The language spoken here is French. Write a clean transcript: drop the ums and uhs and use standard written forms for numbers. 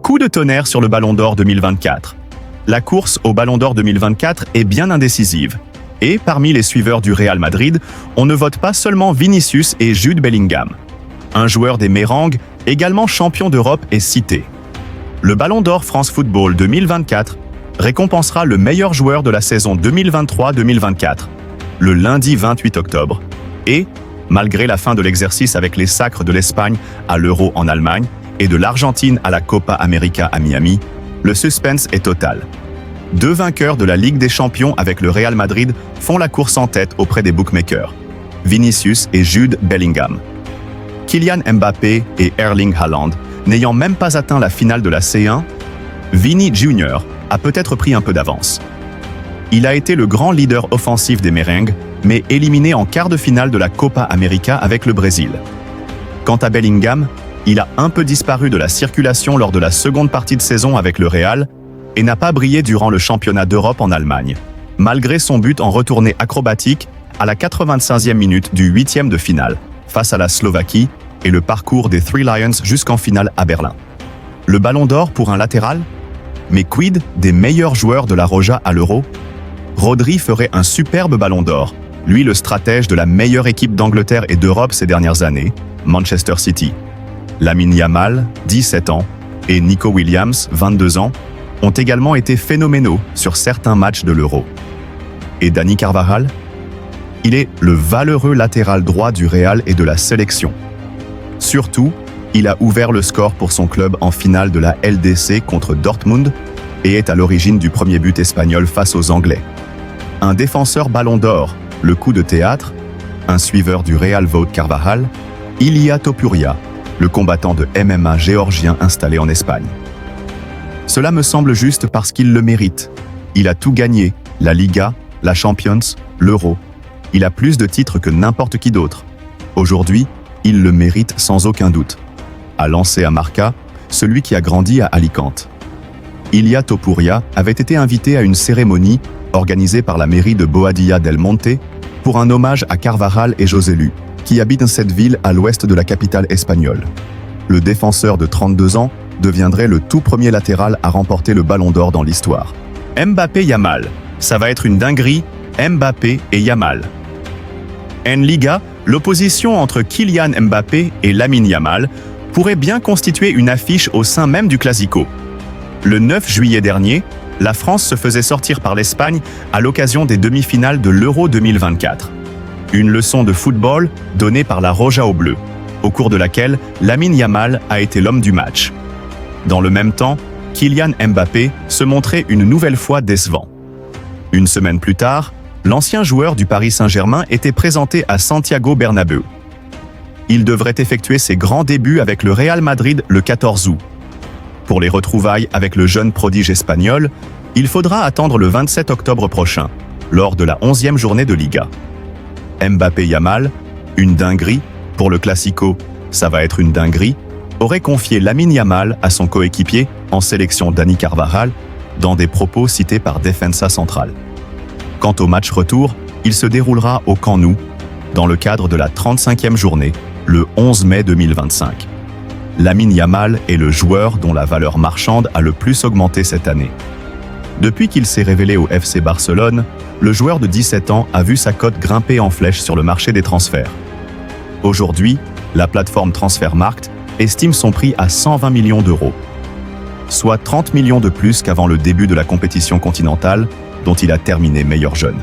Coup de tonnerre sur le Ballon d'Or 2024. La course au Ballon d'Or 2024 est bien indécisive. Et parmi les suiveurs du Real Madrid, on ne vote pas seulement Vinicius et Jude Bellingham. Un joueur des Mérengues, également champion d'Europe, est cité. Le Ballon d'Or France Football 2024 récompensera le meilleur joueur de la saison 2023-2024, le lundi 28 octobre. Et, malgré la fin de l'exercice avec les sacres de l'Espagne à l'Euro en Allemagne et de l'Argentine à la Copa América à Miami, le suspense est total. Deux vainqueurs de la Ligue des Champions avec le Real Madrid font la course en tête auprès des bookmakers, Vinicius et Jude Bellingham. Kylian Mbappé et Erling Haaland n'ayant même pas atteint la finale de la C1, Vini Jr. a peut-être pris un peu d'avance. Il a été le grand leader offensif des Merengues, mais éliminé en quart de finale de la Copa América avec le Brésil. Quant à Bellingham, il a un peu disparu de la circulation lors de la seconde partie de saison avec le Real et n'a pas brillé durant le championnat d'Europe en Allemagne, malgré son but en retournée acrobatique à la 85e minute du 8e de finale, face à la Slovaquie, et le parcours des Three Lions jusqu'en finale à Berlin. Le Ballon d'Or pour un latéral? Mais quid des meilleurs joueurs de la Roja à l'Euro? Rodri ferait un superbe Ballon d'Or, lui le stratège de la meilleure équipe d'Angleterre et d'Europe ces dernières années, Manchester City. Lamine Yamal, 17 ans, et Nico Williams, 22 ans, ont également été phénoménaux sur certains matchs de l'Euro. Et Dani Carvajal? Il est le valeureux latéral droit du Real et de la sélection. Surtout, il a ouvert le score pour son club en finale de la LDC contre Dortmund et est à l'origine du premier but espagnol face aux Anglais. Un défenseur Ballon d'Or, le coup de théâtre, un suiveur du Real vote Carvajal, Ilia Topuria, le combattant de MMA géorgien installé en Espagne. Cela me semble juste parce qu'il le mérite. Il a tout gagné, la Liga, la Champions, l'Euro. Il a plus de titres que n'importe qui d'autre. Aujourd'hui, il le mérite sans aucun doute. A lancé à Marca, celui qui a grandi à Alicante. Ilia Topuria avait été invité à une cérémonie organisée par la mairie de Boadilla del Monte pour un hommage à Carvajal et Joselu, qui habitent dans cette ville à l'ouest de la capitale espagnole. Le défenseur de 32 ans deviendrait le tout premier latéral à remporter le Ballon d'Or dans l'histoire. Mbappé-Yamal, ça va être une dinguerie, Mbappé et Yamal. En Liga, l'opposition entre Kylian Mbappé et Lamine Yamal pourrait bien constituer une affiche au sein même du Classico. Le 9 juillet dernier, la France se faisait sortir par l'Espagne à l'occasion des demi-finales de l'Euro 2024. Une leçon de football donnée par la Roja au bleu, au cours de laquelle Lamine Yamal a été l'homme du match. Dans le même temps, Kylian Mbappé se montrait une nouvelle fois décevant. Une semaine plus tard, l'ancien joueur du Paris Saint-Germain était présenté à Santiago Bernabéu. Il devrait effectuer ses grands débuts avec le Real Madrid le 14 août. Pour les retrouvailles avec le jeune prodige espagnol, il faudra attendre le 27 octobre prochain, lors de la 11e journée de Liga. Mbappé-Yamal, une dinguerie, pour le Classico, ça va être une dinguerie, aurait confié Lamine Yamal à son coéquipier en sélection Dani Carvajal dans des propos cités par Defensa Central. Quant au match retour, il se déroulera au Camp Nou, dans le cadre de la 35e journée, le 11 mai 2025. Lamine Yamal est le joueur dont la valeur marchande a le plus augmenté cette année. Depuis qu'il s'est révélé au FC Barcelone, le joueur de 17 ans a vu sa cote grimper en flèche sur le marché des transferts. Aujourd'hui, la plateforme Transfermarkt estime son prix à 120 millions d'euros, soit 30 millions de plus qu'avant le début de la compétition continentale, dont il a terminé meilleur jeune.